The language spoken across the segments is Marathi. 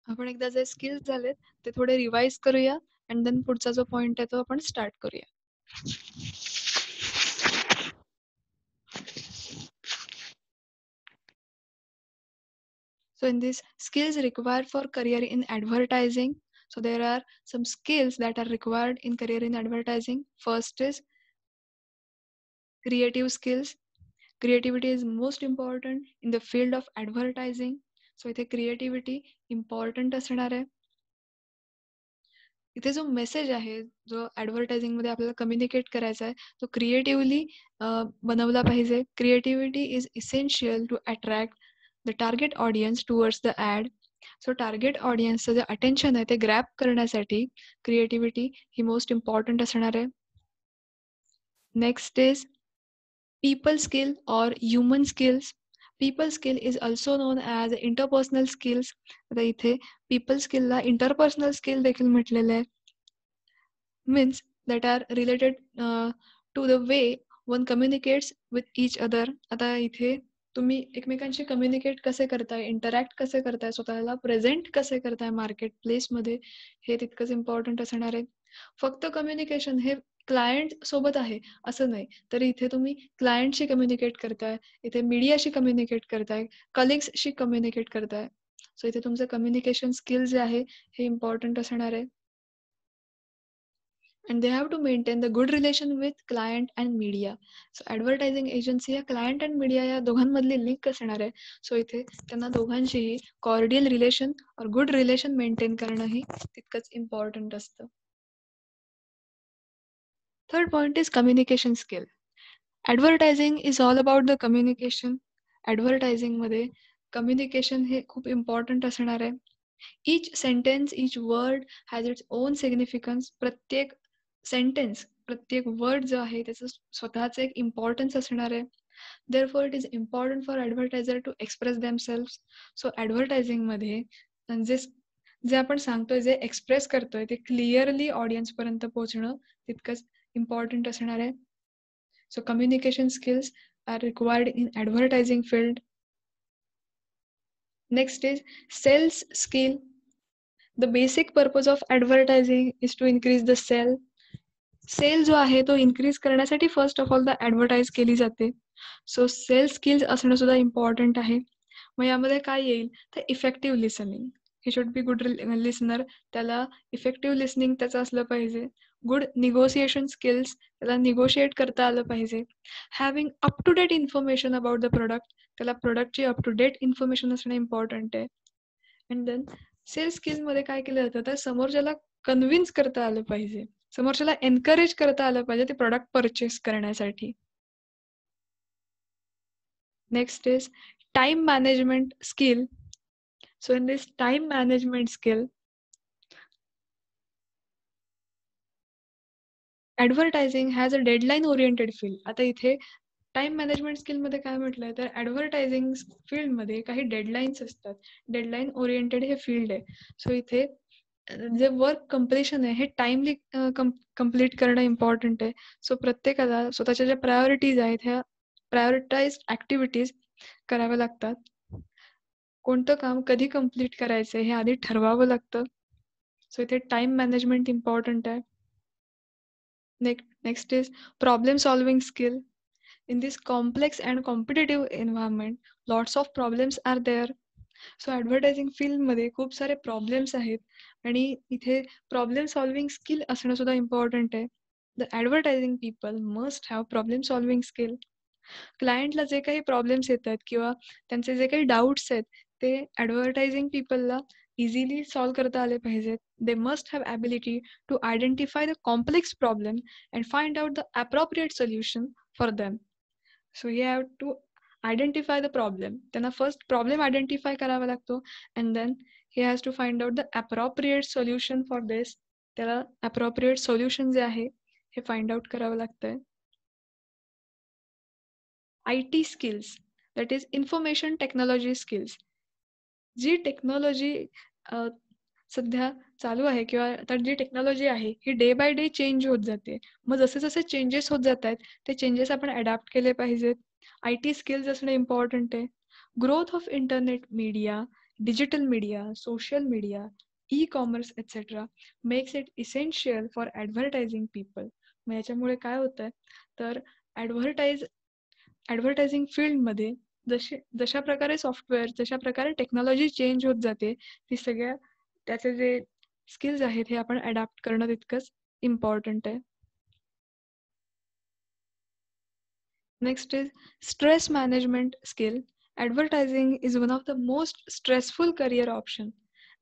आपण एकदा जे स्किल्स झालेत ते थोडे रिवाइज करूया आणि देन पुढचा जो पॉइंट आहे तो आपण स्टार्ट करूया. So in this skills required for career in advertising, so there are some skills that are required in career in advertising. First is creative skills. Creativity is most important in the field of advertising. So इथे creativity important असणार आहे. इथे जो मेसेज आहे जो ऍडव्हर्टायझिंग मध्ये आपल्याला कम्युनिकेट करायचा आहे तो क्रिएटिव्हली बनवला पाहिजे. Creativity is essential to attract the target audience towards the ad. So target ऑडियन्सचं जे अटेन्शन आहे ते ग्रॅब करण्यासाठी क्रिएटिव्हिटी ही मोस्ट इम्पॉर्टंट असणार आहे. Next is people skill or human skills. People skill is also known as interpersonal skills. आता इथे people skill ला interpersonal skill देखील म्हटलेलं आहे. Means that are related to the way one communicates with each other. आता इथे तुम्ही एकमेकांशी कम्युनिकेट कसे करताय, इंटरॅक्ट कसे करताय, स्वतःला प्रेझेंट कसे करताय मार्केट प्लेस मध्ये, हे तितकंच इम्पॉर्टंट असणार आहे. फक्त कम्युनिकेशन हे क्लायंट सोबत आहे असं नाही, तर इथे तुम्ही क्लायंटशी कम्युनिकेट करताय, इथे मीडियाशी कम्युनिकेट करताय, कलिग्सशी कम्युनिकेट करताय. सो इथे तुमचं कम्युनिकेशन स्किल जे आहे हे इम्पॉर्टंट असणार आहे. and they have to maintain the good relation with client and media. So advertising agency या client and media या दोघांमधली लिंक असणार आहे. सो इथे त्यांना दोघांशीही कॉर्डियल रिलेशन और गुड रिलेशन मेंटेन करणं ही तितकंच इम्पॉर्टंट असतं. Third point is communication skill. Advertising is all about the communication. ॲडव्हर्टायझिंगमध्ये कम्युनिकेशन हे खूप इम्पॉर्टंट असणार आहे. each sentence, each word has its own significance. प्रत्येक सेंटेन्स, प्रत्येक वर्ड जो आहे त्याचं स्वतःचं एक इम्पॉर्टन्स असणार आहे. therefore it is important for advertiser to express themselves. So ॲडव्हर्टायझिंगमध्ये जे आपण सांगतोय, जे एक्सप्रेस करतोय ते क्लिअरली ऑडियन्स पर्यंत पोहोचणं तितकंच इम्पॉर्टंट असणार आहे. So communication skills are required in advertising field. Next is sales skill. The basic purpose of advertising is to increase the sale. Sale जो आहे तो इन्क्रीज करण्यासाठी first of all the advertise केली जाते. सो सेल स्किल्स असणं सुद्धा इम्पॉर्टंट आहे. मग यामध्ये काय येईल तर effective listening. He should be good listener. त्याला इफेक्टिव्ह लिसनिंग त्याचं असलं पाहिजे. गुड निगोसिएशन स्किल्स, त्याला निगोशिएट करता आलं पाहिजे. Having up to date information about the product. त्याला प्रोडक्टची अप टू डेट इन्फॉर्मेशन असणं इम्पॉर्टंट आहे. अँड देन सेल्स स्किलमध्ये काय केलं जातं तर समोरच्याला कन्व्हिन्स करता आलं पाहिजे, समोरच्याला एनकरेज करता आलं पाहिजे ते प्रोडक्ट परचेस करण्यासाठी. Next is time management skill. So in this time management skill advertising has a deadline oriented field. आता इथे टाइम मॅनेजमेंट स्किलमध्ये काय म्हटलंय तर ॲडव्हर्टायझिंग फील्डमध्ये काही डेडलाईन्स असतात. डेडलाईन ओरिएंटेड हे फील्ड आहे. सो इथे जे वर्क कम्प्लिशन आहे हे टाइमली कम्प्लीट करणं इम्पॉर्टंट आहे. सो प्रत्येकाला स्वतःच्या ज्या प्रायोरिटीज आहेत ह्या प्रायोरिटाइज ॲक्टिव्हिटीज कराव्या लागतात. कोणतं काम कधी कम्प्लीट करायचं हे आधी ठरवावं लागतं. सो इथे टाइम मॅनेजमेंट इम्पॉर्टंट आहे. Next is problem solving skill. In this complex and competitive environment, lots of problems are there. So advertising फील्डमध्ये खूप सारे प्रॉब्लेम्स आहेत आणि इथे प्रॉब्लेम सॉल्विंग स्किल असणं सुद्धा इम्पॉर्टंट आहे. The advertising people must have problem solving skill. क्लायंटला जे काही प्रॉब्लेम्स येतात किंवा त्यांचे जे काही डाऊट्स आहेत ते ॲडव्हर्टायझिंग पीपलला इझिली सॉल्व करता आले पाहिजेत. They must have ability to identify the complex problem and find out the appropriate solution for them. So you have to identify the problem. त्यांना फर्स्ट प्रॉब्लेम आयडेंटिफाय करावा लागतो and then he has to find out the appropriate solution for this. त्याला ॲप्रोप्रिएट सोल्युशन जे आहे हे फाइंड आउट करावं लागतंय. IT skills, that is information technology skills. जी टेक्नॉलॉजी सध्या चालू आहे किंवा आता जी टेक्नॉलॉजी आहे ही डे बाय डे चेंज होत जाते. मग जसे जसे चेंजेस होत जात आहेत ते चेंजेस आपण अडॅप्ट केले पाहिजेत. IT स्किल्स असणं इम्पॉर्टंट आहे. Growth of internet media digital media, social media, e-commerce, etc. makes it essential for advertising people. मग याच्यामुळे काय होतंय तर ॲडव्हर्टायझिंग फील्डमध्ये जशा प्रकारे सॉफ्टवेअर, जशा प्रकारे टेक्नॉलॉजी चेंज होत जाते, ती सगळ्या त्याचे जे स्किल्स आहेत हे आपण अडॅप्ट करणं तितकंच इम्पॉर्टंट आहे. Next is stress management skill. Advertising is one of the most stressful career option.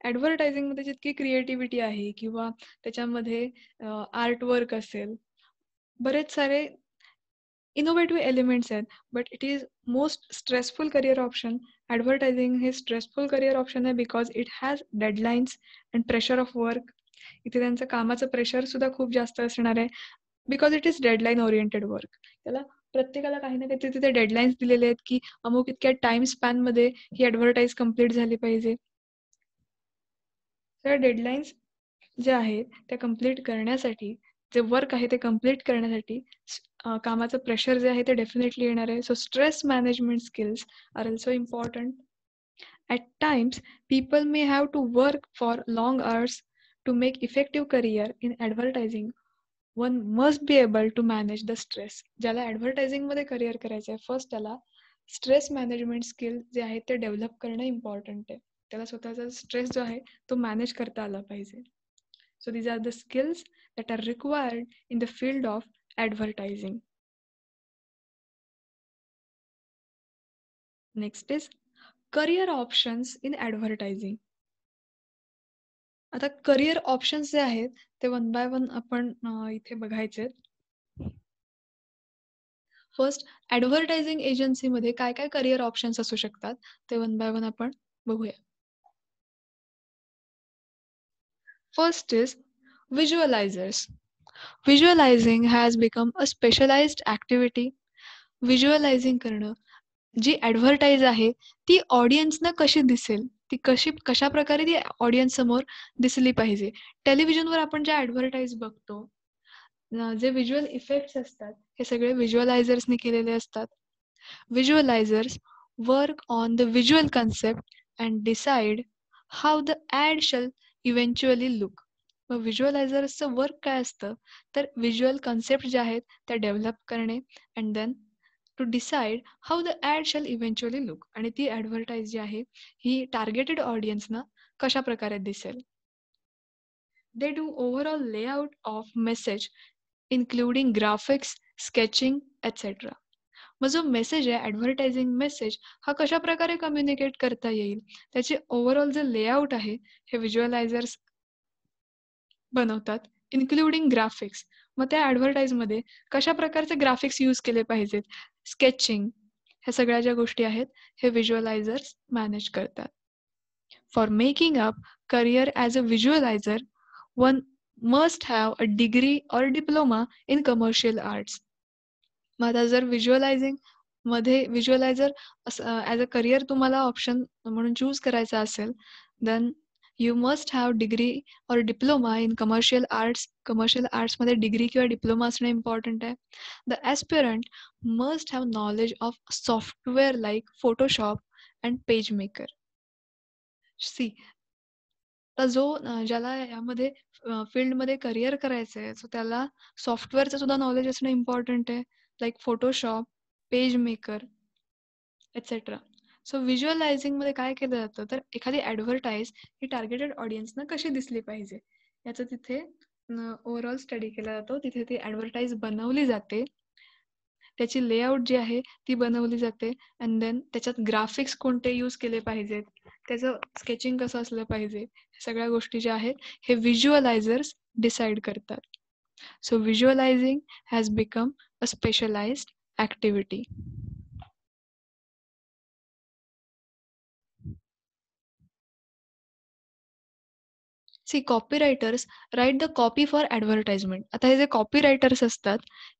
Advertising मध्ये जितकी क्रिएटिव्हिटी आहे किंवा त्याच्यामध्ये आर्ट वर्क असेल, बरेच सारे इनोव्हेटिव्ह एलिमेंट्स आहेत, but it is most stressful career option. Advertising हे स्ट्रेसफुल करिअर ऑप्शन आहे because it has deadlines and pressure of work. इथे त्यांचं कामाचं प्रेशर सुद्धा खूप जास्त असणार आहे because it is deadline oriented work. त्याला प्रत्येकाला काही ना काहीतरी तिथे डेडलाईन्स दिलेले आहेत की अमुक इतक्या टाइम स्पॅनमध्ये ही ॲडव्हर्टाईज कम्प्लीट झाली पाहिजे. तर डेडलाईन्स जे आहेत त्या कम्प्लीट करण्यासाठी, जे वर्क आहे ते कम्प्लीट करण्यासाठी कामाचं प्रेशर जे आहे ते डेफिनेटली येणार आहे. So stress management skills are also important. At times, people may have to work for long hours to make effective career in advertising. One must be able to manage the stress. ज्याला ॲडव्हर्टायझिंग मध्ये करिअर करायचं आहे, फर्स्ट त्याला स्ट्रेस मॅनेजमेंट स्किल जे आहे ते डेव्हलप करणं इम्पॉर्टंट आहे. त्याला स्वतःचा स्ट्रेस जो आहे तो मॅनेज करता आला पाहिजे. So these are the skills that are required in the field of advertising. Next is career options in advertising. आता करिअर ऑप्शन्स जे आहेत ते वन बाय वन आपण इथे बघायचे. फर्स्ट, ॲडव्हर्टायझिंग एजन्सीमध्ये काय काय करिअर ऑप्शन्स असू शकतात ते वन बाय वन आपण बघूया. First is visualisers. Visualising has become a specialised activity. Visualising करणं, जी ॲडव्हर्टाईज आहे ती ऑडियन्सना कशी दिसेल, ती कशा प्रकारे ती ऑडियन्स समोर दिसली पाहिजे. टेलिव्हिजनवर आपण ज्या ॲडव्हर्टाईज बघतो, जे व्हिज्युअल इफेक्ट्स असतात हे सगळे व्हिज्युअलायझर्सने केलेले असतात. Visualisers work on the visual concept and decide how the ad shall eventually look. मग व्हिज्युअलायझर्सचं वर्क काय असतं तर व्हिज्युअल कन्सेप्ट ज्या आहेत त्या डेव्हलप करणे and then to decide how the ad shall eventually look, आणि ती ॲडव्हर्टाईज जी आहे ही टार्गेटेड ऑडियन्सना कशा प्रकारे दिसेल. They do overall layout of message including graphics, sketching, etc. मग जो मेसेज आहे, ॲडव्हर्टायझिंग मेसेज हा कशा प्रकारे कम्युनिकेट करता येईल त्याचे ओव्हरऑल जे लेआउट आहे हे व्हिज्युअलायझर्स बनवतात, इन्क्लुडिंग ग्राफिक्स. मग त्या ॲडव्हर्टाईजमध्ये कशा प्रकारचे ग्राफिक्स यूज केले पाहिजेत, स्केचिंग, ह्या सगळ्या ज्या गोष्टी आहेत हे व्हिज्युअलायझर्स मॅनेज करतात. For making up career as a visualiser, one must have a degree or diploma in commercial arts. मग आता जर व्हिज्युअलायझिंग मध्ये व्हिज्युअलायझर ॲज अ करिअर तुम्हाला ऑप्शन म्हणून चूज करायचा असेल, then you must have degree और diploma in commercial arts. Commercial आर्ट्समध्ये डिग्री किंवा डिप्लोमा असणं इम्पॉर्टंट आहे. The aspirant must have knowledge of software like Photoshop and PageMaker. See, तर जो ज्याला यामध्ये फील्डमध्ये करिअर करायचं आहे, सो त्याला सॉफ्टवेअरचं सुद्धा नॉलेज असणं इम्पॉर्टंट आहे, like Photoshop, PageMaker, etcetera. So व्हिज्युअलायझिंगमध्ये काय केलं जातं तर एखादी ॲडव्हर्टाईज ही टार्गेटेड ऑडियन्सना कशी दिसली पाहिजे याचं तिथे ओव्हरऑल स्टडी केला जातो. तिथे ती ॲडव्हर्टाईज बनवली जाते, त्याची लेआउट जी आहे ती बनवली जाते अँड देन त्याच्यात ग्राफिक्स कोणते यूज केले पाहिजेत, त्याचं स्केचिंग कसं असलं पाहिजे, सगळ्या गोष्टी ज्या आहेत हे व्हिज्युअलायझर्स डिसाइड करतात. So visualising has become a specialised activity. See, copywriters write the copy for advertisement. आता हे जे कॉपीरायटर्स असतात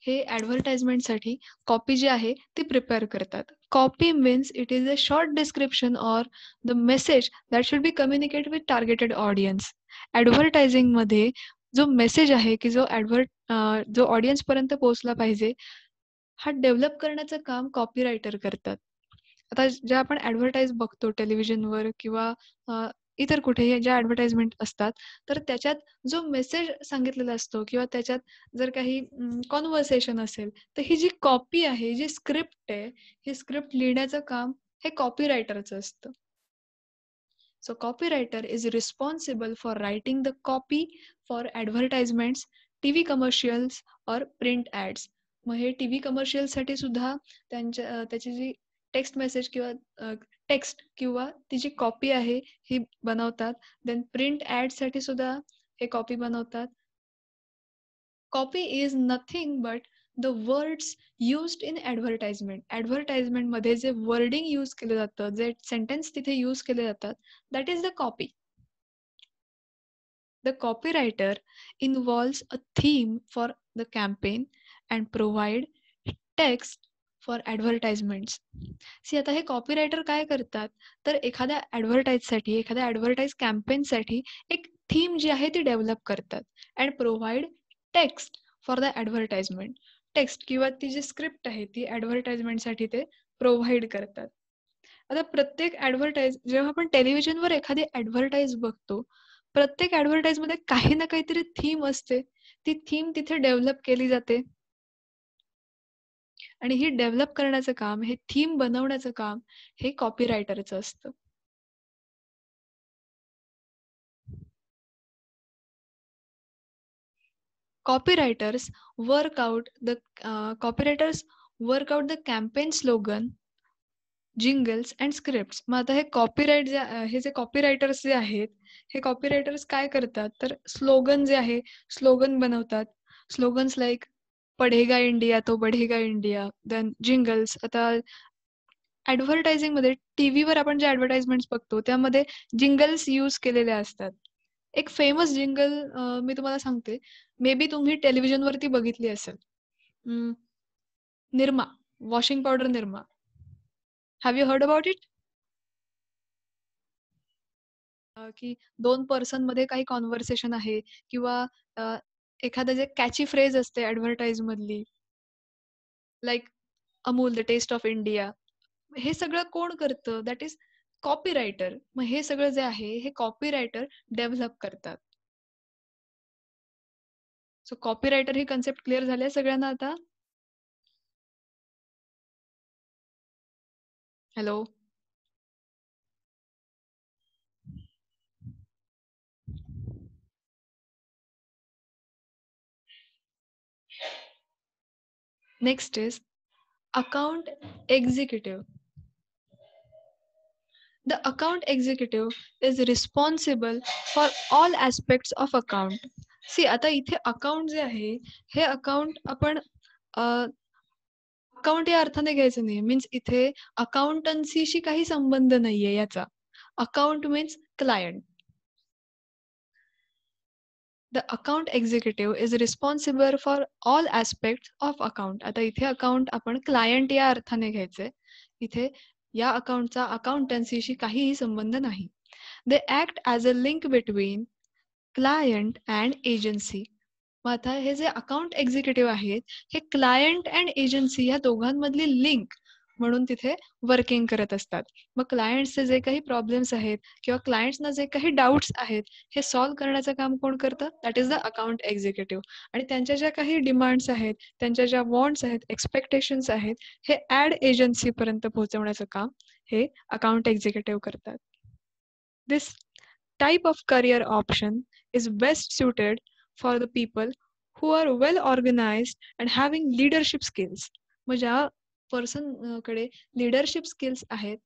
हे ॲडव्हर्टाइजमेंटसाठी कॉपी जी आहे ती प्रिपेअर करतात. Copy means it is a short description or the message that should be communicate with targeted audience. ॲडव्हर्टायझिंगमध्ये जो मेसेज आहे की जो ऑडियन्सपर्यंत पोहोचला पाहिजे हा डेव्हलप करण्याचं काम कॉपीरायटर करतात. आता ज्या आपण ॲडव्हर्टाइज बघतो टेलिव्हिजनवर किंवा इतर कुठेही ज्या ॲडव्हर्टाइजमेंट असतात, तर त्याच्यात जो मेसेज सांगितलेला असतो किंवा त्याच्यात जर काही कन्व्हर्सेशन असेल, तर ही जी कॉपी आहे, जी स्क्रिप्ट आहे, ही स्क्रिप्ट लिहिण्याचं काम हे कॉपीरायटरचं असतं. So copywriter is responsible for writing the copy for advertisements, TV commercials और प्रिंट ॲड्स. मग हे टीव्ही कमर्शियलसाठी सुद्धा त्याची जी टेक्स्ट मेसेज किंवा टेक्स्ट किंवा ती जी कॉपी आहे ही बनवतात. देन प्रिंट ॲडसाठी सुद्धा हे कॉपी बनवतात. Copy is nothing but the words used in advertisement. ॲडव्हर्टाइजमेंटमध्ये जे वर्डिंग यूज केलं जातं, जे सेंटेन्स तिथे यूज केले जातात, that is the copy. The copywriter involves a theme for the campaign and provide text for advertisements. See आता हे कॉपीरायटर काय करतात, तर एखाद्या ॲडव्हर्टाइजसाठी, एखाद्या ॲडव्हर्टाइज कॅम्पेनसाठी एक थीम जी आहे ती डेव्हलप करतात and provide text for the advertisement. Text किंवा ती जी स्क्रिप्ट आहे ती ॲडव्हर्टाइजमेंटसाठी ते प्रोव्हाइड करतात. आता प्रत्येक ॲडव्हर्टाइज जेव्हा आपण टेलिव्हिजनवर एखादी ॲडव्हर्टाइज बघतो, प्रत्येक ॲडव्हर्टाइजमध्ये काही ना काहीतरी थीम असते. ती थीम तिथे डेव्हलप केली जाते. आणि ही डेव्हलप करण्याचं काम, हे थीम बनवण्याचं काम हे कॉपीरायटरचं असतं. Copywriters work out the copywriters work out the campaign slogan, jingles and scripts. मग आता हे कॉपीराइट हे जे कॉपीरायटर्स जे आहेत, हे कॉपीरायटर्स काय करतात, तर स्लोगन जे आहे, स्लोगन बनवतात. स्लोगन्स लाइक पढेगा इंडिया तो बढ़ेगा इंडिया. Then jingles. आता ॲडव्हर्टायझिंगमध्ये टीव्हीवर आपण जे ॲडव्हर्टाइजमेंट्स बघतो, त्यामध्ये जिंगल्स यूज केलेले असतात. एक फेमस जिंगल मी तुम्हाला सांगते. मे बी तुम्ही टेलिव्हिजनवरती बघितली असेल. Nirma, washing powder Nirma. Have you heard about it? की 2 पर्सनमध्ये काही कन्व्हर्सेशन आहे किंवा एखादं जे कॅची फ्रेज असते ॲडव्हर्टाइजमधली, like Amul the taste of India. हे सगळं कोण करतं? That is copywriter. मग हे सगळं जे आहे, हे कॉपीरायटर डेव्हलप करतात. सो कॉपीरायटर ही कन्सेप्ट क्लिअर झाली आहे सगळ्यांना आता? Hello? Next is account executive. The account executive is responsible for all aspects of account. See, आता इथे अकाउंट जे आहे, हे अकाउंट आपण अकाउंट या अर्थाने घ्यायचं नाही. मीन्स इथे अकाउंटन्सीशी काही संबंध नाहीये याचा. Account means client. The account executive is responsible for all aspects of account. आता इथे अकाउंट आपण क्लायंट या अर्थाने घ्यायचंय. इथे या अकाउंटचा अकाउंटन्सीशी काहीही संबंध नाही. They act as a link between client and agency. मग आता हे जे अकाउंट एक्झिक्युटिव्ह आहेत, हे क्लायंट अँड एजन्सी या दोघांमधली लिंक म्हणून तिथे वर्किंग करत असतात. मग क्लायंट्सचे जे काही प्रॉब्लेम्स आहेत किंवा क्लायंट्सना जे काही डाऊट्स आहेत, हे सॉल्व्ह करण्याचं काम कोण करतं? That is the account executive. आणि त्यांच्या ज्या काही डिमांड्स आहेत, त्यांच्या ज्या वॉन्ट्स आहेत, एक्स्पेक्टेशन्स आहेत, हे ॲड एजन्सीपर्यंत पोहोचवण्याचं काम हे अकाउंट एक्झिक्युटिव्ह करतात. This type of career option is best suited for the people who are well organized and having leadership skills. मग ज्या पर्सन कडे लिडरशिप स्किल्स आहेत,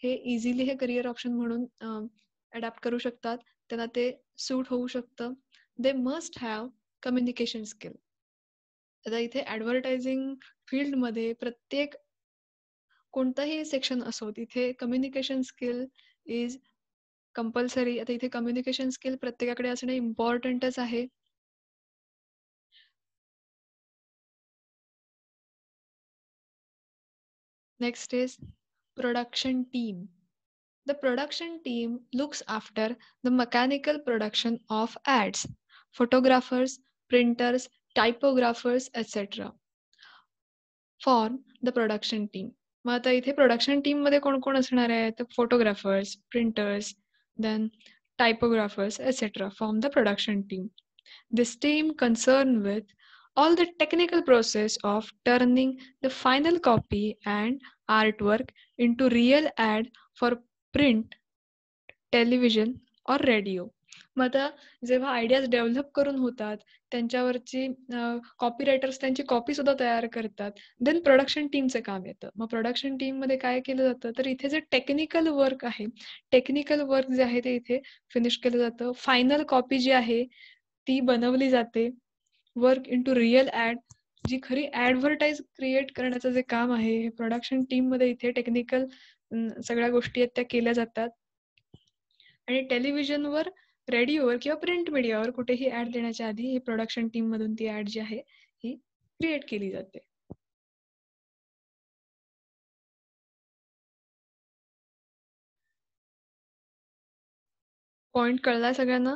हे इझिली हे करिअर ऑप्शन म्हणून अडॅप्ट करू शकतात. त्यांना ते सूट होऊ शकतं. दे मस्ट हॅव कम्युनिकेशन स्किल. आता इथे ॲडव्हर्टायझिंग फील्डमध्ये प्रत्येक कोणताही सेक्शन असो, तिथे कम्युनिकेशन स्किल इज कंपल्सरी. आता इथे कम्युनिकेशन स्किल प्रत्येकाकडे असणे इम्पॉर्टंटच आहे. Next is production team. The production team looks after the mechanical production of ads. Photographers, printers, typographers, etc. form the production team. मग आता इथे प्रोडक्शन टीम मध्ये कोण कोण असणार आहे, तर photographers, printers, then typographers, etc. form the production team. This team concerned with all the technical process of turning the final copy and artwork into real ad for print, television और रेडिओ. मग आता जेव्हा आयडियाज डेव्हलप करून होतात, त्यांच्यावरची कॉपीरायटर्स त्यांची कॉपी सुद्धा तयार करतात, देन प्रोडक्शन टीमचं काम येतं. मग प्रोडक्शन टीम मध्ये काय केलं जातं, तर इथे जे टेक्निकल वर्क आहे, टेक्निकल वर्क जे आहे ते इथे फिनिश केलं जातं. फायनल कॉपी जी आहे ती बनवली जाते. वर्क इंटू रिअल ऍड, जी खरी ऍडव्हर्टाईज क्रिएट करण्याचं जे काम आहे, हे प्रोडक्शन टीम मध्ये इथे टेक्निकल सगळ्या गोष्टी आहेत त्या केल्या जातात. आणि टेलिव्हिजनवर, रेडिओवर किंवा प्रिंट मीडियावर कुठेही ऍड देण्याच्या आधी ही प्रोडक्शन टीम मधून ती ऍड जी आहे ही क्रिएट केली जाते. पॉइंट कळला सगळ्यांना?